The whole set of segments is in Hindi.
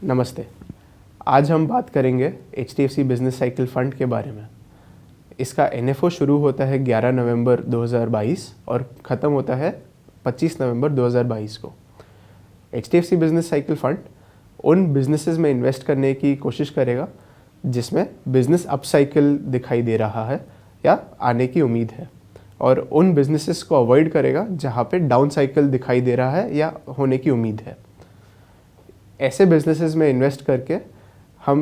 नमस्ते। आज हम बात करेंगे HDFC बिज़नेस साइकिल फ़ंड के बारे में। इसका NFO शुरू होता है 11 नवंबर 2022 और ख़त्म होता है 25 नवंबर 2022 को। HDFC बिज़नेस साइकिल फ़ंड उन बिज़नेसेस में इन्वेस्ट करने की कोशिश करेगा जिसमें बिज़नेस अप साइकिल दिखाई दे रहा है या आने की उम्मीद है, और उन बिज़नेसेस को अवॉइड करेगा जहाँ पे डाउन साइकिल दिखाई दे रहा है या होने की उम्मीद है। ऐसे बिजनेसेस में इन्वेस्ट करके हम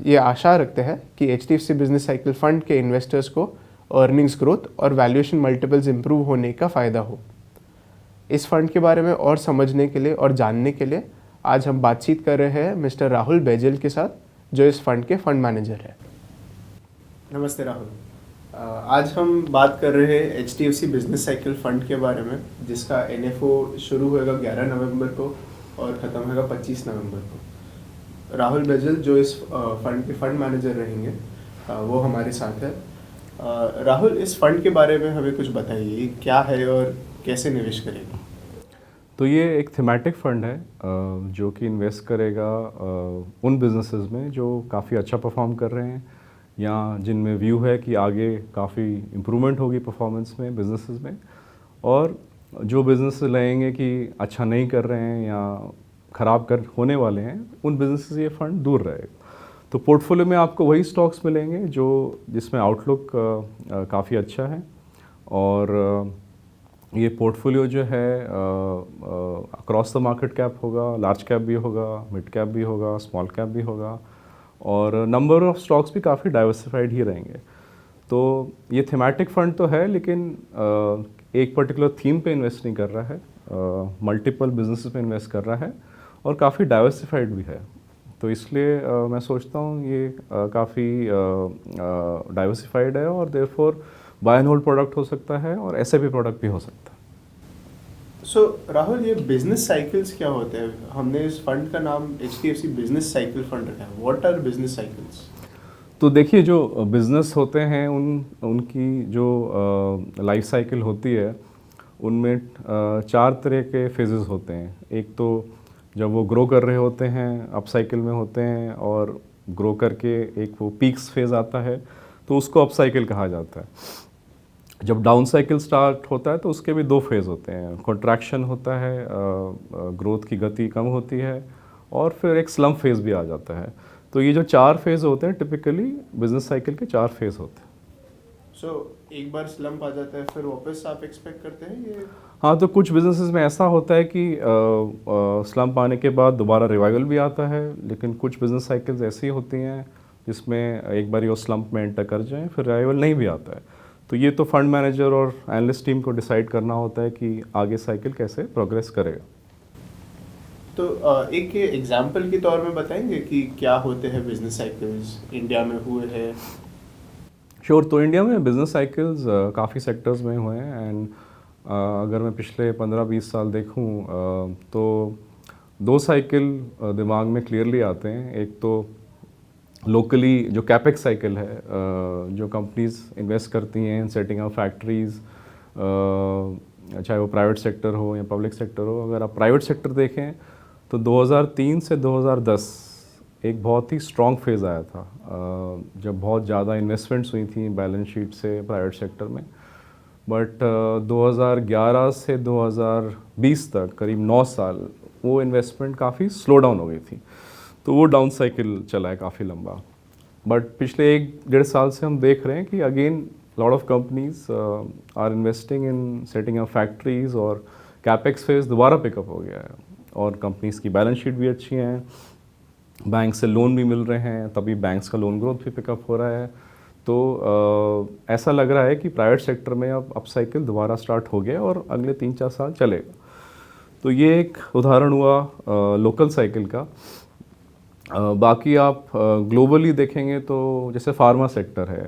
ये आशा रखते हैं कि HDFC बिजनेस साइकिल फंड के इन्वेस्टर्स को अर्निंग्स ग्रोथ और वैल्यूएशन मल्टीपल्स इंप्रूव होने का फ़ायदा हो। इस फंड के बारे में और समझने के लिए और जानने के लिए आज हम बातचीत कर रहे हैं मिस्टर राहुल बैजल के साथ, जो इस फंड के फंड मैनेजर है। नमस्ते राहुल। आज हम बात कर रहे हैं HDFC बिजनेस साइकिल फंड के बारे में, जिसका NFO शुरू होएगा 11 नवंबर को और ख़त्म होगा 25 नवंबर को। राहुल बैजल जो इस फंड के फंड मैनेजर रहेंगे, वो हमारे साथ है। राहुल, इस फंड के बारे में हमें कुछ बताइए, क्या है और कैसे निवेश करेगा? तो ये एक थीमेटिक फंड है जो कि इन्वेस्ट करेगा उन बिजनेसेस में जो काफ़ी अच्छा परफॉर्म कर रहे हैं या जिनमें व्यू है कि आगे काफ़ी इम्प्रूवमेंट होगी परफॉर्मेंस में बिजनेसेस में, और जो बिज़नेस लेंगे कि अच्छा नहीं कर रहे हैं या ख़राब कर होने वाले हैं, उन बिज़नेस से ये फ़ंड दूर रहेगा। तो पोर्टफोलियो में आपको वही स्टॉक्स मिलेंगे जो जिसमें आउटलुक काफ़ी अच्छा है, और ये पोर्टफोलियो जो है अक्रॉस द मार्केट कैप होगा, लार्ज कैप भी होगा, मिड कैप भी होगा, स्मॉल कैप भी होगा, और नंबर ऑफ़ स्टॉक्स भी काफ़ी डाइवर्सिफाइड ही रहेंगे। तो ये थीमेटिक फ़ंड तो है, लेकिन एक पर्टिकुलर थीम पे इन्वेस्ट नहीं कर रहा है, मल्टीपल बिजनेसेस पे इन्वेस्ट कर रहा है और काफ़ी डाइवर्सिफाइड भी है। तो इसलिए मैं सोचता हूँ ये काफ़ी डाइवर्सिफाइड है और therefore by and hold product हो सकता है और एसआईपी प्रोडक्ट भी हो सकता है। सो राहुल, ये बिजनेस साइकिल्स क्या होते हैं? हमने इस फंड का नाम HDFC बिजनेस साइकिल फंड रखा है। What are business cycles? तो देखिए, जो बिज़नेस होते हैं उनकी जो लाइफ साइकिल होती है, उनमें 4 तरह के फेजेस होते हैं। एक तो जब वो ग्रो कर रहे होते हैं, अप साइकिल में होते हैं, और ग्रो करके एक वो पीक्स फेज़ आता है, तो उसको अप साइकिल कहा जाता है। जब डाउन साइकिल स्टार्ट होता है तो उसके भी 2 फेज़ होते हैं। कॉन्ट्रैक्शन होता है, ग्रोथ की गति कम होती है, और फिर एक स्लम्प फेज़ भी आ जाता है। तो ये जो 4 फेज़ होते हैं, टिपिकली बिजनेस साइकिल के 4 फेज़ होते हैं। एक बार स्लम्प आ जाता है, फिर वापस आप एक्सपेक्ट करते हैं ये? हाँ, तो कुछ बिजनेसेस में ऐसा होता है कि स्लम्प आने के बाद दोबारा रिवाइवल भी आता है, लेकिन कुछ बिजनेस साइकिल्स ऐसी होती हैं जिसमें एक बार वो स्लम्प में एंटर कर जाएं, फिर रिवाइवल नहीं भी आता है। तो ये तो फंड मैनेजर और एनालिस्ट टीम को डिसाइड करना होता है कि आगे साइकिल कैसे प्रोग्रेस करेगा। तो एक एग्जाम्पल के तौर में बताएंगे कि क्या होते हैं बिजनेस साइकिल्स, इंडिया में हुए हैं? श्योर। तो इंडिया में बिजनेस साइकिल्स काफ़ी सेक्टर्स में हुए हैं, एंड अगर मैं पिछले 15-20 साल देखूं तो 2 साइकिल दिमाग में क्लियरली आते हैं। एक तो लोकली जो कैपेक्स साइकिल है, जो कंपनीज इन्वेस्ट करती हैं इन सेटिंग अप फैक्ट्रीज़, चाहे वो प्राइवेट सेक्टर हो या पब्लिक सेक्टर हो। अगर आप प्राइवेट सेक्टर देखें तो 2003 से 2010 एक बहुत ही स्ट्रॉन्ग फेज़ आया था, जब बहुत ज़्यादा इन्वेस्टमेंट्स हुई थी बैलेंस शीट से प्राइवेट सेक्टर में। बट 2011 से 2020 तक करीब 9 साल वो इन्वेस्टमेंट काफ़ी स्लो डाउन हो गई थी, तो वो डाउन साइकिल चला है काफ़ी लंबा। बट पिछले 1-1.5 साल से हम देख रहे हैं कि again lot of companies are investing in setting up factories, और कैपेक्स फेज दोबारा पिकअप हो गया है, और कंपनीज़ की बैलेंस शीट भी अच्छी हैं, बैंक से लोन भी मिल रहे हैं, तभी बैंक्स का लोन ग्रोथ भी पिकअप हो रहा है। तो ऐसा लग रहा है कि प्राइवेट सेक्टर में अब अप साइकिल दोबारा स्टार्ट हो गया और अगले 3-4 साल चलेगा। तो ये एक उदाहरण हुआ लोकल साइकिल का। बाकी आप ग्लोबली देखेंगे तो जैसे फार्मा सेक्टर है,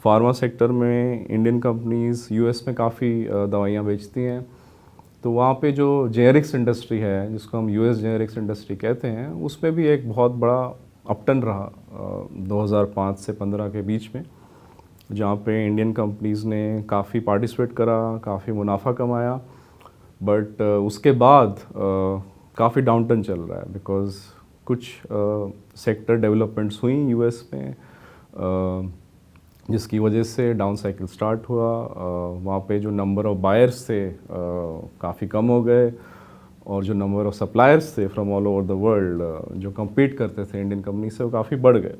फार्मा सेक्टर में इंडियन कंपनीज़ यूएस में काफ़ी दवाइयाँ बेचती हैं, तो वहाँ पे जो जेनेरिक्स इंडस्ट्री है, जिसको हम यूएस जेनेरिक्स इंडस्ट्री कहते हैं, उसमें भी एक बहुत बड़ा अपटर्न रहा 2005 से 15 के बीच में, जहाँ पे इंडियन कंपनीज़ ने काफ़ी पार्टिसिपेट करा, काफ़ी मुनाफा कमाया। बट उसके बाद काफ़ी डाउनटर्न चल रहा है, बिकॉज़ कुछ सेक्टर डेवलपमेंट्स हुई यूएस में, जिसकी वजह से डाउन साइकिल स्टार्ट हुआ। वहाँ पे जो नंबर ऑफ बायर्स थे काफ़ी कम हो गए, और जो नंबर ऑफ सप्लायर्स थे from all over the world जो कम्पीट करते थे इंडियन कंपनी से, वो काफ़ी बढ़ गए।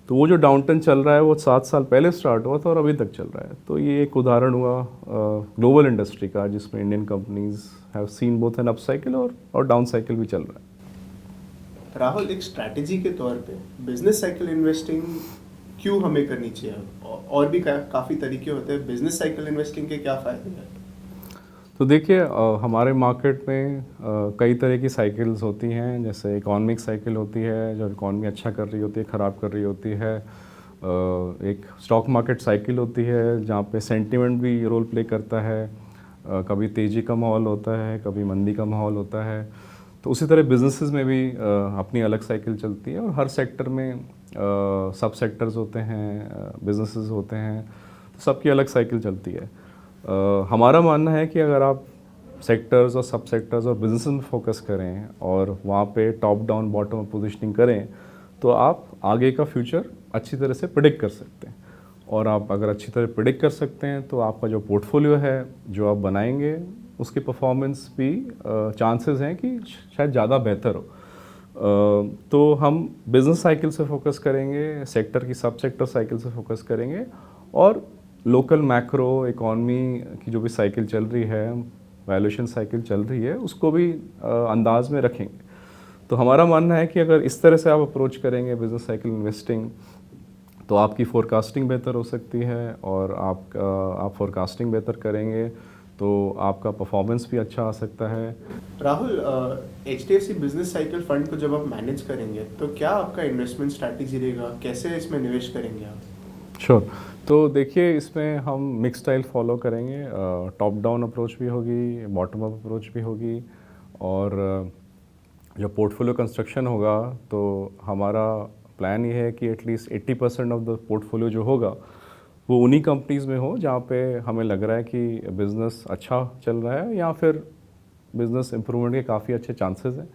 तो वो जो डाउनटर्न चल रहा है वो 7 साल पहले स्टार्ट हुआ था और अभी तक चल रहा है। तो ये एक उदाहरण हुआ ग्लोबल इंडस्ट्री का, जिसमें Indian companies have seen both an up cycle और डाउन साइकिल भी चल रहा है। राहुल, एक स्ट्रैटेजी के तौर पे बिजनेस साइकिल इन्वेस्टिंग क्यों हमें करनी चाहिए? और भी काफ़ी तरीके होते हैं, बिजनेस साइकिल इन्वेस्टिंग के क्या फ़ायदे हैं? तो देखिए, हमारे मार्केट में कई तरह की साइकिल्स होती हैं। जैसे इकोनॉमिक साइकिल होती है, जो इकॉनमी अच्छा कर रही होती है, ख़राब कर रही होती है। एक स्टॉक मार्केट साइकिल होती है, जहाँ पे सेंटिमेंट भी रोल प्ले करता है। कभी तेज़ी का माहौल होता है, कभी मंदी का माहौल होता है। तो उसी तरह बिजनेसेस में भी अपनी अलग साइकिल चलती है, और हर सेक्टर में सब सेक्टर्स होते हैं, बिजनेसेस होते हैं, तो सबकी अलग साइकिल चलती है। हमारा मानना है कि अगर आप सेक्टर्स और सब सेक्टर्स और बिजनेस में फोकस करें और वहाँ पे top down bottom up positioning करें, तो आप आगे का फ्यूचर अच्छी तरह से प्रिडिक्ट कर सकते हैं। और आप अगर अच्छी तरह प्रिडिक्ट कर सकते हैं तो आपका जो पोर्टफोलियो है जो आप बनाएंगे, उसकी परफॉर्मेंस भी चांसेस हैं कि शायद ज़्यादा बेहतर हो। तो हम बिजनेस साइकिल से फोकस करेंगे, सेक्टर की सब सेक्टर साइकिल से फोकस करेंगे, और लोकल मैक्रो इकॉनमी की जो भी साइकिल चल रही है, वैल्यूएशन साइकिल चल रही है, उसको भी अंदाज में रखेंगे। तो हमारा मानना है कि अगर इस तरह से आप अप्रोच करेंगे बिजनेस साइकिल इन्वेस्टिंग, तो आपकी फोरकास्टिंग बेहतर हो सकती है, और आप फोरकास्टिंग बेहतर करेंगे तो आपका परफॉर्मेंस भी अच्छा आ सकता है। Rahul, HDFC business cycle fund को जब आप मैनेज करेंगे तो क्या आपका इन्वेस्टमेंट स्ट्रैटेजी रहेगा? कैसे इसमें निवेश करेंगे आप? श्योर। तो देखिए, इसमें हम मिक्स स्टाइल फॉलो करेंगे। टॉप डाउन अप्रोच भी होगी, बॉटम अप अप्रोच भी होगी, और जब पोर्टफोलियो कंस्ट्रक्शन होगा तो हमारा प्लान ये है कि एटलीस्ट 80% ऑफ द पोर्टफोलियो जो होगा वो उन्हीं कंपनीज़ में हो जहाँ पे हमें लग रहा है कि बिज़नेस अच्छा चल रहा है, या फिर बिज़नेस इम्प्रूवमेंट के काफ़ी अच्छे चांसेस हैं।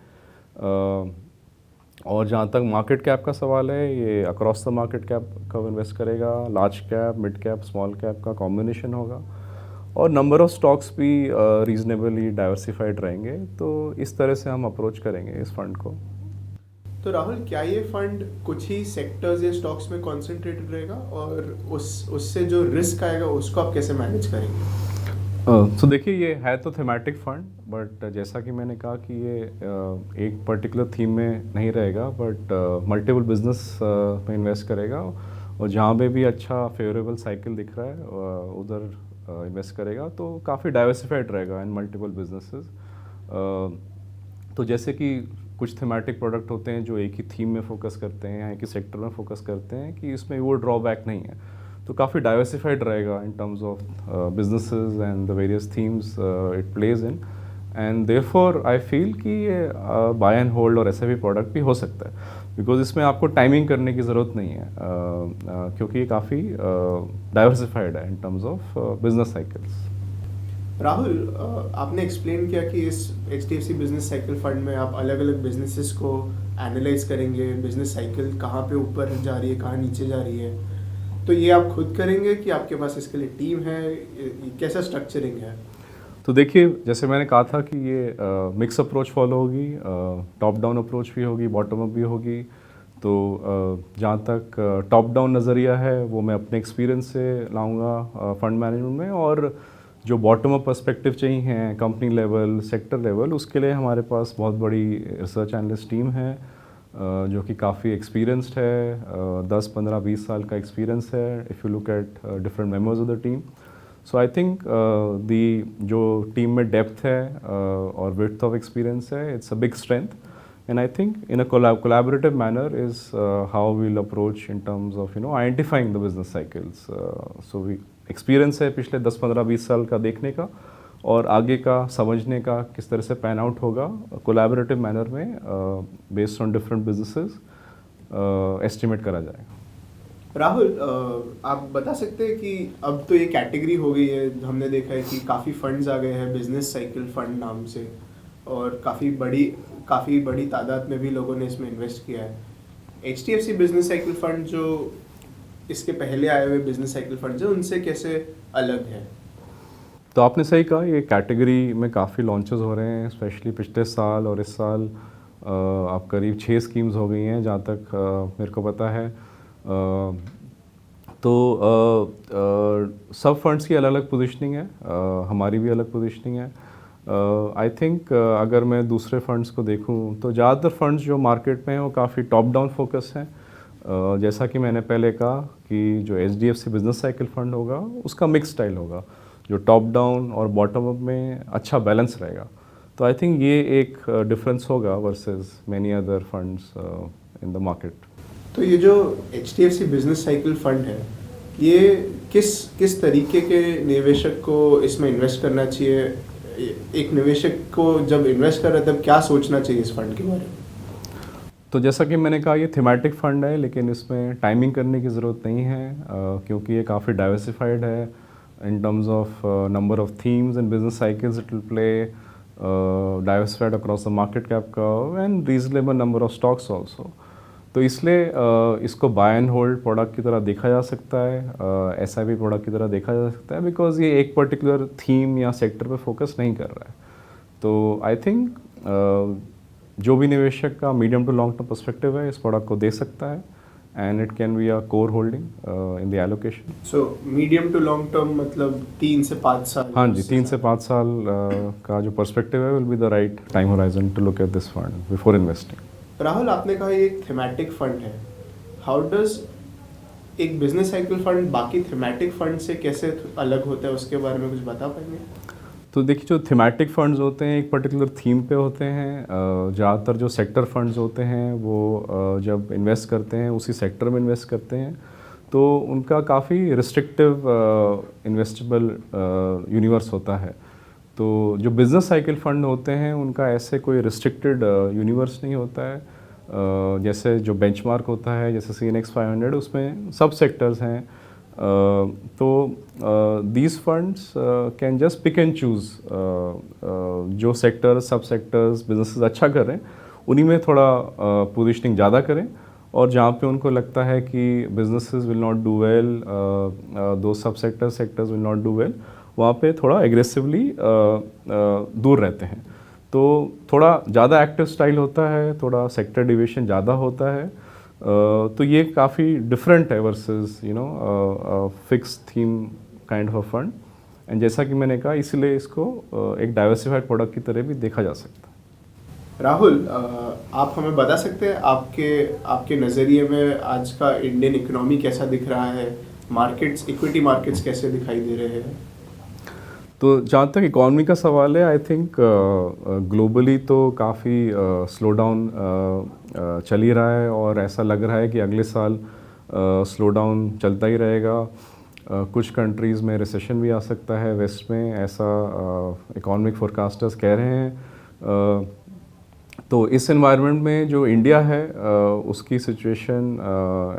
और जहाँ तक मार्केट कैप का सवाल है, ये अक्रॉस द मार्केट कैप का इन्वेस्ट करेगा, large cap, mid cap, small cap का कॉम्बिनेशन होगा, और नंबर ऑफ स्टॉक्स भी रीजनेबली डाइवर्सिफाइड रहेंगे। तो इस तरह से हम अप्रोच करेंगे इस फंड को। तो राहुल, क्या ये फंड कुछ ही सेक्टर्स या स्टॉक्स में कॉन्सेंट्रेटेड रहेगा, और उससे जो रिस्क आएगा उसको आप कैसे मैनेज करेंगे? तो देखिए, ये है तो थीमेटिक फंड, बट जैसा कि मैंने कहा कि ये एक पर्टिकुलर थीम में नहीं रहेगा, बट मल्टीपल बिजनेस में इन्वेस्ट करेगा, और जहाँ पे भी अच्छा फेवरेबल साइकिल दिख रहा है उधर इन्वेस्ट करेगा। तो काफ़ी डाइवर्सिफाइड रहेगा इन मल्टीपल बिजनेसेस। तो जैसे कि कुछ थीमेटिक प्रोडक्ट होते हैं जो एक ही थीम में फोकस करते हैं या एक ही सेक्टर में फोकस करते हैं, कि इसमें वो ड्रॉबैक नहीं है। तो काफ़ी डाइवर्सिफाइड रहेगा in terms of businesses and the various themes it plays in, and therefore I feel कि ये बाय एंड होल्ड और ऐसे भी प्रोडक्ट भी हो सकता है, बिकॉज इसमें आपको टाइमिंग करने की ज़रूरत नहीं है, क्योंकि ये काफ़ी डाइवर्सिफाइड है in terms of business cycles. Rahul, आपने एक्सप्लेन किया कि इस HDFC बिजनेस साइकिल फंड में आप अलग अलग बिजनेसेस को एनालाइज करेंगे, बिजनेस साइकिल कहाँ पे ऊपर जा रही है, कहाँ नीचे जा रही है। तो ये आप खुद करेंगे कि आपके पास इसके लिए टीम है? कैसा स्ट्रक्चरिंग है? तो देखिए, जैसे मैंने कहा था कि ये मिक्स अप्रोच फॉलो होगी, टॉप डाउन अप्रोच भी होगी, बॉटम अप भी होगी। तो जहाँ तक टॉप डाउन नज़रिया है वो मैं अपने एक्सपीरियंस से लाऊंगा फंड मैनेजमेंट में, और जो बॉटम अप पर्सपेक्टिव चाहिए कंपनी लेवल, सेक्टर लेवल, उसके लिए हमारे पास बहुत बड़ी रिसर्च एनालिस्ट टीम है जो कि काफ़ी एक्सपीरियंस्ड है, 10, 15, 20 साल का एक्सपीरियंस है if you look at different members of the team. So I think the जो टीम में डेप्थ है और विड्थ ऑफ एक्सपीरियंस है, it's a big strength, and I think in a collaborative manner is how we'll approach in terms of identifying the business cycles. So we experience है पिछले 10, 15, 20 साल का देखने का, और आगे का समझने का किस तरह से पैन आउट होगा कोलैबोरेटिव मैनर में, based on different businesses estimate करा जाएगा। राहुल, आप बता सकते हैं कि अब तो ये कैटेगरी हो गई है, हमने देखा है कि काफ़ी फंड्स आ गए हैं बिजनेस साइकिल फंड नाम से, और काफ़ी बड़ी तादाद में भी लोगों ने इसमें इन्वेस्ट किया है। HDFC बिजनेस साइकिल फंड जो इसके पहले आए हुए बिजनेस साइकिल फंड है उनसे कैसे अलग है? तो आपने सही कहा, ये कैटेगरी में काफ़ी लॉन्चेस हो रहे हैं, स्पेशली पिछले साल और इस साल आप करीब 6 स्कीम्स हो गई हैं जहाँ तक मेरे को पता है। तो सब फंड्स की अलग अलग पोजीशनिंग है, हमारी भी अलग पोजीशनिंग है। आई थिंक अगर मैं दूसरे फंड्स को देखूं तो ज़्यादातर फंड्स जो मार्केट में हैं वो काफ़ी टॉप डाउन फोकस हैं। जैसा कि मैंने पहले कहा कि जो HDFC बिजनेस साइकिल फंड होगा उसका मिक्स स्टाइल होगा, जो टॉप डाउन और बॉटम अप में अच्छा बैलेंस रहेगा। तो आई थिंक ये एक डिफरेंस होगा versus many other funds in the market. तो ये जो HDFC बिजनेस साइकिल फंड है, ये किस तरीके के निवेशक को इसमें इन्वेस्ट करना चाहिए? एक निवेशक को जब इन्वेस्ट कर रहा है तब क्या सोचना चाहिए इस फंड के बारे में? तो जैसा कि मैंने कहा, ये थीमेटिक फंड है, लेकिन इसमें टाइमिंग करने की ज़रूरत नहीं है, क्योंकि ये काफ़ी डाइवर्सिफाइड है in terms of number of themes and business cycles it will play, diversified across the market cap curve and reasonable number of stocks also. तो इसलिए इसको बाय एंड होल्ड प्रोडक्ट की तरह देखा जा सकता है, SIP प्रोडक्ट की तरह देखा जा सकता है, बिकॉज ये एक पर्टिकुलर थीम या सेक्टर पे फोकस नहीं कर रहा है। तो आई थिंक जो भी निवेशक का medium to long term perspective है इस प्रोडक्ट को दे सकता है, and it can be a core holding in the allocation. So medium to long term मतलब 3 से 5 साल? हाँ जी, 3 से 5 साल का जो पर्सपेक्टिव है will be the right time horizon to look at this fund before investing. Rahul, आपने कहा ये एक थीमेटिक फंड है। हाउ डज एक बिजनेस साइकिल फंड बाकी थीमेटिक फंड से कैसे अलग होता है, उसके बारे में कुछ बता पाएंगे? तो देखिए, जो थीमेटिक फंड्स होते हैं एक पर्टिकुलर थीम पे होते हैं। ज़्यादातर जो सेक्टर फंड्स होते हैं वो जब इन्वेस्ट करते हैं उसी सेक्टर में इन्वेस्ट करते हैं, तो उनका काफ़ी रिस्ट्रिक्टिव इन्वेस्टेबल यूनिवर्स होता है। तो जो बिज़नेस साइकिल फ़ंड होते हैं उनका ऐसे कोई रिस्ट्रिक्टेड यूनिवर्स नहीं होता है। जैसे जो बेंचमार्क होता है, जैसे CNX 500, उसमें सब सेक्टर्स हैं। तो these funds can just pick and choose जो सेक्टर्स, सब सेक्टर्स, बिजनेसेस अच्छा कर रहे हैं उन्हीं में थोड़ा पोजीशनिंग ज़्यादा करें, और जहाँ पे उनको लगता है कि businesses will not do well, दो सब sectors will not do well, वहाँ पे थोड़ा एग्रेसिवली दूर रहते हैं। तो थोड़ा ज़्यादा एक्टिव स्टाइल होता है, थोड़ा सेक्टर डिविएशन ज़्यादा होता है। तो ये काफ़ी डिफरेंट है versus fix theme kind of fund. And जैसा कि मैंने कहा, इसलिए इसको एक डाइवर्सिफाइड प्रोडक्ट की तरह भी देखा जा सकता है। राहुल, आप हमें बता सकते हैं आपके नज़रिए में आज का इंडियन इकोनॉमी कैसा दिख रहा है? मार्केट्स, इक्विटी मार्केट्स कैसे दिखाई दे रहे हैं? तो जहाँ तक इकॉनमी का सवाल है, आई थिंक ग्लोबली तो काफ़ी स्लो डाउन चल ही रहा है, और ऐसा लग रहा है कि अगले साल स्लो डाउन चलता ही रहेगा। कुछ कंट्रीज़ में रिसेशन भी आ सकता है, वेस्ट में, ऐसा इकोनॉमिक फोरकास्टर्स कह रहे हैं। तो इस एनवायरनमेंट में जो इंडिया है उसकी सिचुएशन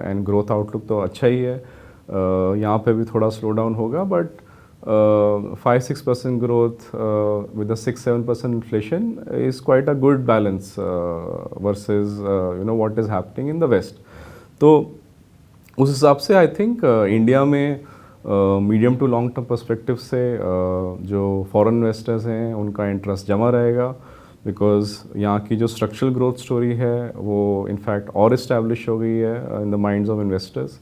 एंड ग्रोथ आउटलुक तो अच्छा ही है। यहाँ पे भी थोड़ा स्लो डाउन होगा, but 5-6% growth with a 6-7% inflation is quite a good balance versus what is happening in the West. तो उस हिसाब से आई थिंक इंडिया में medium to long term perspective से जो फॉरेन इन्वेस्टर्स हैं उनका इंटरेस्ट जमा रहेगा, बिकॉज यहाँ की जो स्ट्रक्चरल ग्रोथ स्टोरी है वो इनफैक्ट और इस्टेब्लिश हो गई है in the minds of investors.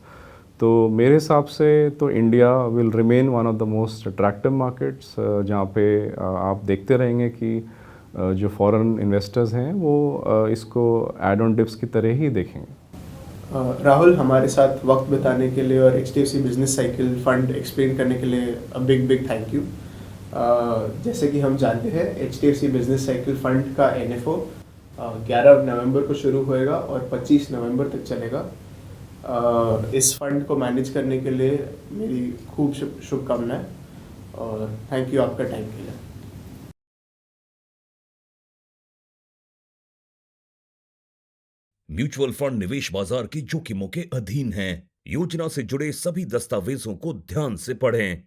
तो मेरे हिसाब से तो India will remain one of the most attractive markets, जहाँ पे आप देखते रहेंगे कि जो फॉरेन इन्वेस्टर्स हैं वो इसको एड ऑन डिप्स की तरह ही देखेंगे। राहुल, हमारे साथ वक्त बिताने के लिए और HDFC business cycle fund explain करने के लिए बिग थैंक यू। जैसे कि हम जानते हैं, HDFC बिजनेस साइकिल फंड का NFO 11 नवंबर को शुरू होएगा और 25 नवंबर तक चलेगा। इस फंड को मैनेज करने के लिए मेरी खूब शुभकामनाएं, और थैंक यू आपका टाइम के लिए। म्यूचुअल फंड निवेश बाजार के जोखिमों के अधीन हैं। योजना से जुड़े सभी दस्तावेजों को ध्यान से पढ़ें।